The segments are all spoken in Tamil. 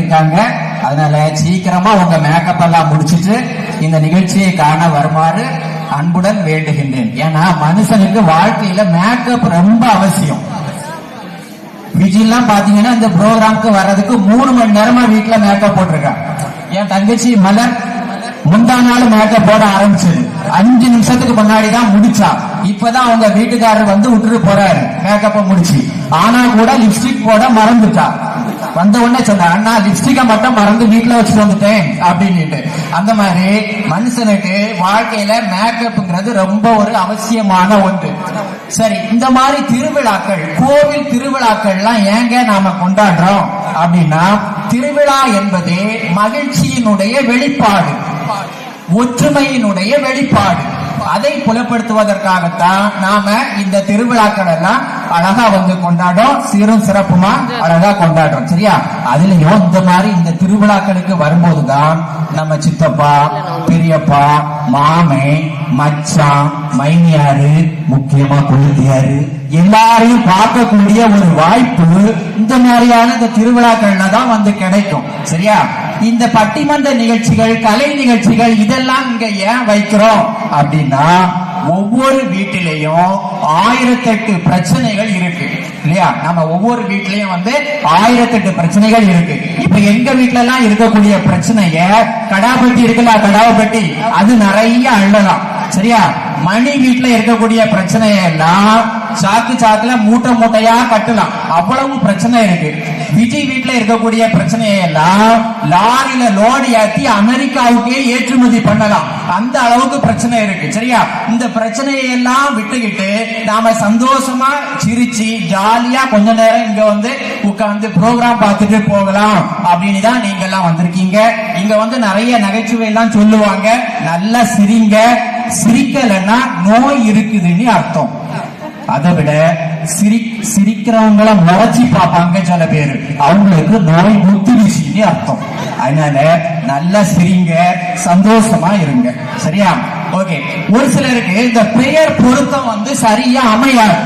இருக்காங்க. அதனால சீக்கிரமா உங்க மேக்கப் எல்லாம் முடிச்சிட்டு இந்த நிகழ்ச்சியை காண வருமாறு அன்புடன் வேண்டுகின்றேன். ஏன்னா மனுஷனுக்கு வாழ்க்கையில மேக்கப் ரொம்ப அவசியம். விஜயெல்லாம் பாத்தீங்கன்னா இந்த ப்ரோக்ராம்க்கு வர்றதுக்கு 3 மணி நேரமா வீட்டுல மேக்கப் போட்டிருக்காங்க. என் தங்கச்சி மலர் முந்தா நாள் மேக்கப் போட ஆரம்பிச்சது 5 நிமிஷத்துக்கு முன்னாடி தான் முடிச்சா. இப்பதான் அவங்க வீட்டுக்காரர் வந்து விட்டுட்டு போறாரு மேக்கப்ப முடிச்சு. ஆனா கூட லிப்ஸ்டிக் போட மறந்துட்டா. வந்த உடனே சொன்ன, அண்ணா லிப்ஸ்டிக்க மட்டும் மறந்து வீட்டுல வச்சுட்டு வந்துட்டேன் அப்படின்ட்டு. அந்த மாதிரி மனுஷனுக்கு வாழ்க்கையில மேக்கப்ங்கிறது ரொம்ப ஒரு அவசியமான ஒன்று. சரி, இந்த மாதிரி திருவிழாக்கள், கோவில் திருவிழாக்கள்லாம் ஏங்க நாம கொண்டாடுறோம் அப்படின்னா, திருவிழா என்பது மகிழ்ச்சியினுடைய வெளிப்பாடு, ஒற்றுமையினுடைய வெளிப்பாடு. அதை புலப்படுத்துவதற்காகத்தான் நாம இந்த திருவிழாக்கள் எல்லாம் அழகா வந்து கொண்டாடும், சீரும் சிறப்புமா அழகா கொண்டாடுறோம். சரியா? அதுலயும் இந்த மாதிரி இந்த திருவிழாக்களுக்கு வரும்போதுதான் நம்ம சித்தப்பா, பெரியப்பா, மாமே, மச்சான், மைனியாரு, முக்கியமா கொழுந்தியாரு எல்லாரையும் பார்க்கக்கூடிய ஒரு வாய்ப்பு இந்த மாதிரியான இந்த திருவிழாக்கள்ல தான் வந்து கிடைக்கும். சரியா? இந்த பட்டிமன்ற நிகழ்ச்சிகள், கலை நிகழ்ச்சிகள் இதெல்லாம் இங்க ஏன் வைக்கிறோம் அப்படின்னா, ஒவ்வொரு வீட்டிலையும் 1008 பிரச்சனைகள் இருக்கு இல்லையா? நம்ம ஒவ்வொரு வீட்லயும் வந்து 1008 பிரச்சனைகள் இருக்கு. இப்ப எங்க வீட்டுல எல்லாம் இருக்கக்கூடிய பிரச்சனைய, கடாபட்டி இருக்குல்ல, கடாபட்டி அது நிறைய அள்ளலாம். சரியா? மணி வீட்டுல இருக்கக்கூடிய பிரச்சனைய எல்லாம் சாக்கு சாக்குல மூட்டை மூட்டையா கட்டலாம், அவ்வளவு பிரச்சனை இருக்கு. விஜய் வீட்டுல இருக்கக்கூடிய பிரச்சனையை எல்லாம் லாரியில லோடு ஏற்றி அமெரிக்காவுக்கே ஏற்றுமதி பண்ணலாம், அந்த அளவுக்கு பிரச்சனை இருக்கு. சரியா? இந்த பிரச்சனையை எல்லாம் விட்டுக்கிட்டு நாம சந்தோஷமா சிரிச்சு ஜாலியா கொஞ்ச நேரம் இங்க வந்து உட்கார்ந்து ப்ரோக்ராம் பார்த்துட்டு போகலாம் அப்படின்னு தான் நீங்க எல்லாம் வந்திருக்கீங்க. இங்க வந்து நிறைய நகைச்சுவை எல்லாம் சொல்லுவாங்க. நல்லா சிரிங்க, சிரிக்கலன்னா நோய் இருக்குதுன்னு அர்த்தம். அதை விட சிரிக்கிறவங்கள முறைச்சி பார்ப்பாங்க சில பேரு, அவங்களுக்கு நோய் முத்திருச்சின்னு அர்த்தம். அதனால நல்லா சிரிங்க, சந்தோஷமா இருங்க. சரியா? ஓகே. ஒரு சிலருக்கு இந்த பெயர் பொருத்தம் வந்து சரியா அமையாது.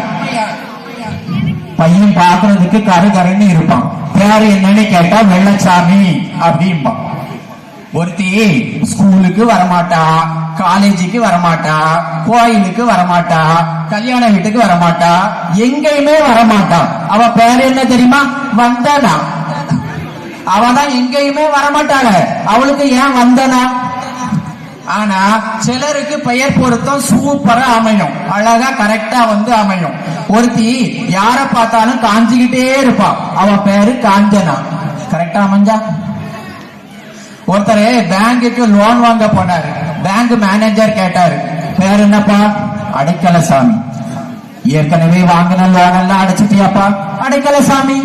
பையன் பாக்குறதுக்கு கருகருன்னு இருப்பான், பேரு என்னன்னு கேட்டா வெள்ளச்சாமி அப்படின்பா. ஒருத்தி ஸ்கூலுக்கு வரமாட்டா, காலேஜுக்கு வரமாட்டா, கோயிலுக்கு வரமாட்டா, கல்யாண வீட்டுக்கு வரமாட்டா, எங்கேயுமே வரமாட்டா. அவ பேர் என்ன தெரியுமா? வந்தனா. அவதான் எங்கேயுமே வரமாட்டாங்க, அவளுக்கு ஏன் வந்தனா? ஆனா சிலருக்கு பெயர் பொருத்தம் சூப்பரா அமையும், அழகா கரெக்டா வந்து அமையும். ஒருத்தி யார பார்த்தாலும் காஞ்சிக்கிட்டே இருப்பா, அவ பேரு காஞ்சனா. கரெக்டா அமைஞ்சா? ஒருத்தர் பேங்குக்கு லோன் வாங்க போனாரு. பேங்க் மேனேஜர் கேட்டாரு, பேர் என்னப்பா? அடைக்கலசாமி. ஏற்கனவே வாங்கின லோன் எல்லாம் அடைச்சிட்டியாப்பா? அடைக்கலசாமி.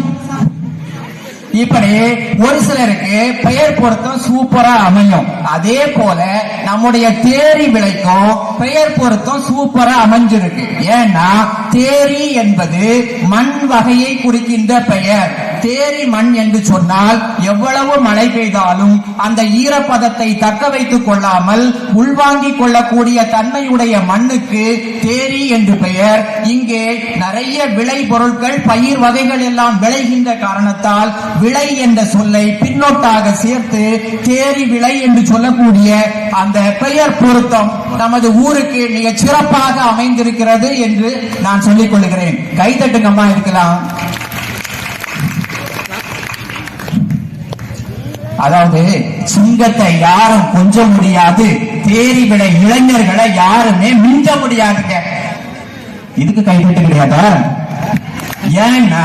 இப்படி ஒரு சிலருக்கு பெயர் பொருத்தம் சூப்பரா அமையும். அதே போல நம்முடைய தேரி விலைக்கும் பெயர் பொருத்தம் சூப்பரா அமைஞ்சிருக்கு. ஏன்னா தேரி என்பது மண் வகையை குறிக்கின்ற பெயர். தேரி மண் என்று சொன்னால் எவ்வளவு மழை பெய்தாலும் அந்த ஈரப்பதத்தை தக்க வைத்துக் கொள்ளாமல் உள்வாங்கிக் கொள்ளக்கூடிய தன்மையுடைய மண்ணுக்கு தேரி என்று பெயர். இங்கே நிறைய விளை பொருட்கள், பயிர் வகைகள் எல்லாம் விளைகின்ற காரணத்தால் விளை என்ற சொல்லை பின்னொட்டாக சேர்த்து தேரி விளை என்று சொல்லக்கூடிய அந்த பெயர் பொருத்தம் நமது ஊருக்கு மிக சிறப்பாக அமைந்திருக்கிறது என்று நான் சொல்லிக் கொள்கிறேன். கைதட்டுங்கம்மா இருக்கலாம். அதாவது சிங்கத்தை யாரும் கொஞ்ச முடியாது, தேரி விட இளைஞர்களை யாருமே மிஞ்ச முடியாதுங்க. இதுக்கு கைப்பற்ற கிடையாதா? ஏன்னா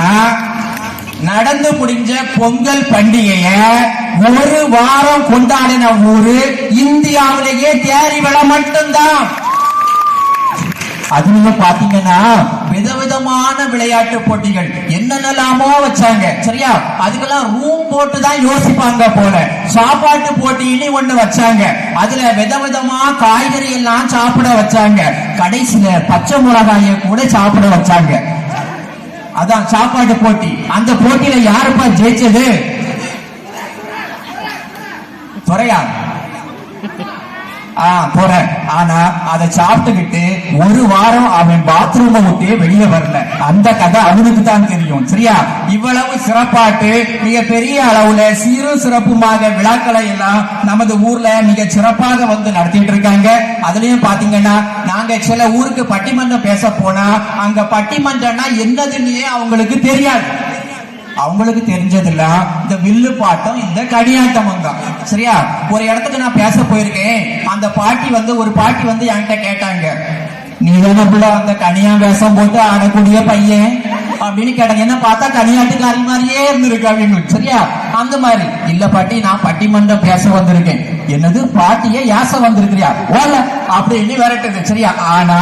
நடந்து முடிஞ்ச பொங்கல் பண்டிகைய ஒரு வாரம் கொண்டாடின ஊரு இந்தியாவிலேயே தேரி விட மட்டும்தான். அதுல பாத்தீங்கன்னா விதவிதமான விளையாட்டு போட்டிகள் என்னென்னலாமோ வச்சாங்க. சரியா? அதுக்கெல்லாம் ரூம் போட்டு தான் யோசிப்பாங்க போல. சாப்பாட்டு போட்டின்னு ஒண்ணு வச்சாங்க, அதுல விதவிதமா காய்கறி எல்லாம் சாப்பிட வச்சாங்க. கடைசியில பச்சை மிளகாய கூட சாப்பிட வச்சாங்க. அதான் சாப்பாட்டு போட்டி. அந்த போட்டியில யாருப்பா ஜெயிச்சது? துறையா? போறேன். ஆனா அதை சாப்பிட்டுக்கிட்டு ஒரு வாரம் அவன் பாத்ரூமை விட்டே வெளியே வரல. அந்த கதை அவனுக்கு தான் தெரியும். சரியா? இவ்வளவு சிறப்பாட்டு மிக பெரிய அளவுல சீரும் சிறப்புமாக விழாக்களை எல்லாம் நமது ஊர்ல மிக சிறப்பாக வந்து நடத்திட்டு இருக்காங்க. அதுலயும் பாத்தீங்கன்னா நாங்க சில ஊருக்கு பட்டிமன்றம் பேச போனா அங்க பட்டிமன்றம்னா என்னதுன்னு அவங்களுக்கு தெரியாது. அவங்களுக்கு தெரிஞ்சதுல இந்த வில்லு பாட்டம், இந்த கடியாட்டமும் தான். சரியா? ஒரு இடத்துக்கு நான் பேச போயிருக்கேன். அந்த ஒரு பாட்டி வந்து என்கிட்ட கேட்டாங்க, நீ தானே பிள்ளை அந்த கனியா வேஷம் போட்டு ஆடக்கூடிய பையன் அப்படின்னு கேட்டாங்க. என்ன பார்த்தா கனியாட்டுக்காரி மாதிரியே இருந்திருக்கு அப்படின்னு. சரியா? அந்த மாதிரி இல்ல பாட்டி, நான் பட்டிமன்றம் பேச வந்திருக்கேன். என்னது பாட்டிய யாச வந்திருக்கிறியா ஓல அப்படின்னு விரட்டுது. சரியா? ஆனா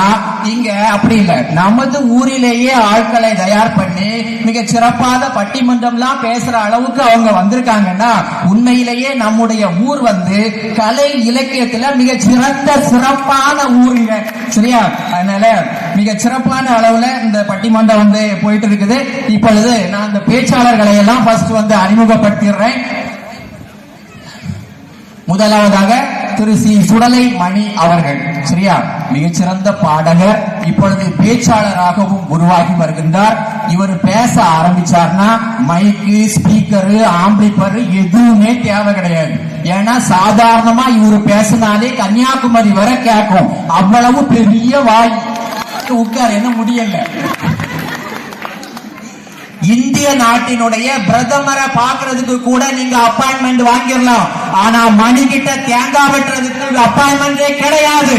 இங்க அப்படி இல்ல. நமது ஊரிலேயே ஆட்களை தயார் பண்ணி மிக சிறப்பாக பட்டிமன்றம்லாம் பேசுற அளவுக்கு அவங்க வந்திருக்காங்கன்னா உண்மையிலேயே நம்முடைய ஊர் வந்து கலை இலக்கியத்துல மிக சிறப்பான ஊருங்க. சரியா? அதனால மிக சிறப்பான அளவுல இந்த பட்டிமன்றம் வந்து போயிட்டு இருக்குது. இப்பொழுது நான் இந்த பேச்சாளர்களை எல்லாம் ஃபர்ஸ்ட் வந்து அறிமுகப்படுத்திடுறேன். முதலாவதாக திரு சி. சுடலை மணி அவர்கள். சரியா? மிகச்சிறந்த பாடகர், இப்பொழுது பேச்சாளராகவும் உருவாகி வருகின்றார். இவர் பேச ஆரம்பிச்சார்னா மைக்கு, ஸ்பீக்கரு, ஆம்பிளிபர் எதுவுமே தேவை கிடையாது. ஏன்னா சாதாரணமா இவரு பேசினாலே கன்னியாகுமரி வரை கேட்கும். அவ்வளவு பெரிய வாய். உட்கார் என்ன முடியல. இந்திய நாட்டினுடைய பிரதமரை பாக்குறதுக்கு கூட நீங்க அப்பாயின்மெண்ட் வாங்கிடலாம். ஆனா மணி கிட்ட தேங்காய் வெட்டுறதுக்கு அப்பாயின்மெண்டே கிடையாது.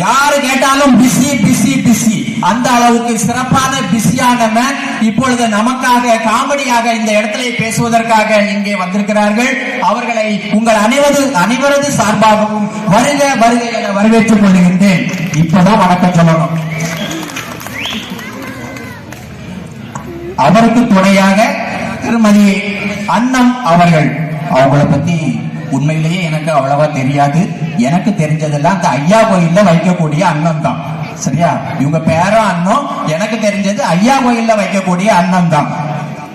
யாரு கேட்டாலும் பிஸி பிஸி பிஸி. அந்த அளவுக்கு சிறப்பான பிஸியானவன் இப்பொழுது நமக்காக காமெடியாக இந்த இடத்துல பேசுவதற்காக இங்கே வந்திருக்கிறார்கள். அவர்களை உங்கள் அனைவரது சார்பாகவும் வருக வருக என வரவேற்றுக் கொள்கின்றேன். இப்பதான் வணக்கம் சொல்லணும். அவருக்கு துணையாக திருமதி அன்னம் அவர்கள். அவங்கள பத்தி உண்மையிலேயே எனக்கு அவ்வளவா தெரியாது. எனக்கு தெரிஞ்சதெல்லாம் அந்த ஐயா கோயில்ல வைக்கக்கூடிய அன்னம் தான். சரியா? இவங்க பேரும் அன்னம். எனக்கு தெரிஞ்சது ஐயா கோயில்ல வைக்கக்கூடிய அன்னம் தான்.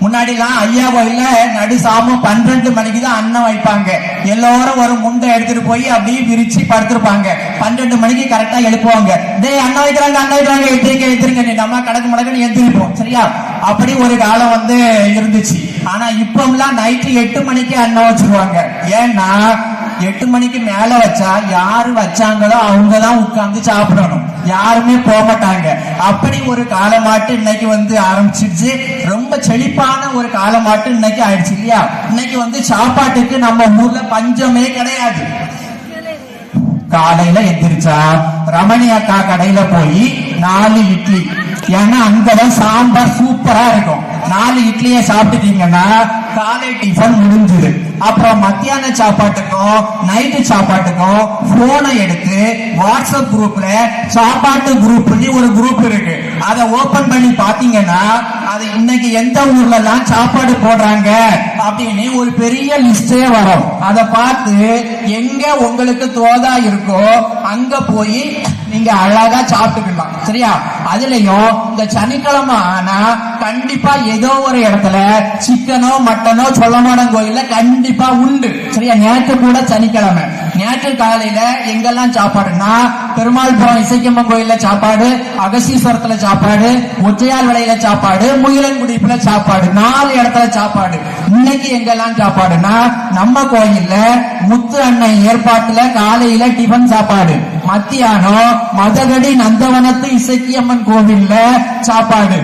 முன்னாடிலாம் ஐயா கோயில்ல நடு சாமம் 12 மணிக்கு தான் அன்னம் வைப்பாங்க. எல்லாரும் ஒரு முண்டை எடுத்துட்டு போய் அப்படியே விரிச்சு படுத்திருப்பாங்க. 12 மணிக்கு கரெக்டா எழுப்புவாங்க. டேய் அன்னம் வைக்கிறாங்க எத்திரிங்க நீ நம்ம கடக்கு முடக்குன்னு எந்திரிப்போம். சரியா? அப்படி ஒரு காலம் வந்து இருந்துச்சு. ஆனா இப்பெல்லாம் நைட்டு 8 மணிக்கு அன்னம் வச்சிருவாங்க. ஏன்னா 8 மணிக்கு மேல வச்சா யாரு வச்சாங்களோ அவங்கதான் உட்கார்ந்து சாப்பிடணும். யாருமே போக மாட்டாங்க. அப்படி ஒரு காலமாட்டு இன்னைக்கு வந்து ஆரம்பிச்சிருச்சு. ரொம்ப செழிப்பான ஒரு காலமாட்டு இன்னைக்கு ஆயிடுச்சு இல்லையா? இன்னைக்கு வந்து சாப்பாட்டுக்கு நம்ம ஊர்ல பஞ்சமே கிடையாது. காலையில எந்திரிச்சா ரமணி அக்கா கடையில போய் 4 இட்லி. ஏன்னா அங்கதான் சாம்பார் சூப்பரா இருக்கும். 4 இட்லியை சாப்பிட்டுட்டீங்கன்னா காலை டிஃபன் முடிஞ்சுது. அப்புறம் மத்தியான சாப்பாட்டுக்கும் நைட்டு சாப்பாட்டுக்கும் போனை எடுத்து வாட்ஸ்அப் குரூப்ல சாப்பாட்டு குரூப் ஒரு குரூப் இருக்கு. அதை ஓபன் பண்ணி பாத்தீங்கன்னா அது இன்னைக்கு எந்த ஊர்ல எல்லாம் சாப்பாடு போடுறாங்க அப்படின்னு ஒரு பெரிய லிஸ்டே வரும். அதை பார்த்து எங்க உங்களுக்கு தோதா இருக்கோ அங்க போய் நீங்க அழகா சாப்பிட்டுக்கலாம். சரியா? அதுலயும் இந்த சனிக்கிழமை ஆனா கண்டிப்பா ஏதோ ஒரு இடத்துல சிக்கனோ மட்டனோ சொல்லமாடம் கோயில்ல கண்டிப்பா உண்டு. சரியா? நேற்று கூட சனிக்கிழமை. நேற்று காலையில எங்கெல்லாம் சாப்பாடுன்னா பெருமாள்புரம் இசைக்கம்மன் கோயில்ல சாப்பாடு, அகசீஸ்வரத்துல சாப்பாடு, ஒற்றையால் விலையில சாப்பாடு, முயலங்குடிப்புல சாப்பாடு. 4 இடத்துல சாப்பாடு. இன்னைக்கு எங்கெல்லாம் சாப்பாடுன்னா நம்ம கோயில்ல முத்து அண்ணன் ஏற்பாட்டுல காலையில டிஃபன் சாப்பாடு, மத்தியானம் மதகடி நந்தவனத்து இசக்கியம்மன் கோவில்ல சாப்பாடு,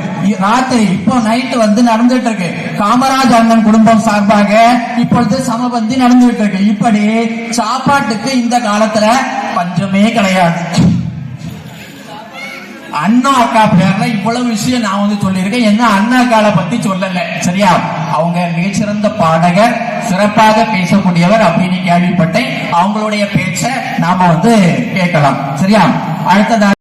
ராத்திரி இப்போ நைட்டு வந்து நடந்துட்டு இருக்கு. காமராஜ் அண்ணன் குடும்பம் சார்பாக இப்பொழுது சமபந்தி நடந்துட்டு இருக்கு. இப்படி சாப்பாட்டுக்கு இந்த காலத்துல பஞ்சமே கிடையாது. அண்ணா அக்கா பேர்ல இவ்வளவு விஷயம் நான் வந்து சொல்லியிருக்கேன். என்ன அண்ணா அக்காவை பத்தி சொல்லல. சரியா? அவங்க மிகச்சிறந்த பாடகர், சிறப்பாக பேசக்கூடியவர் அப்படின்னு கேள்விப்பட்டேன். அவங்களுடைய பேச்ச நாம வந்து கேட்கலாம். சரியா? அடுத்ததாக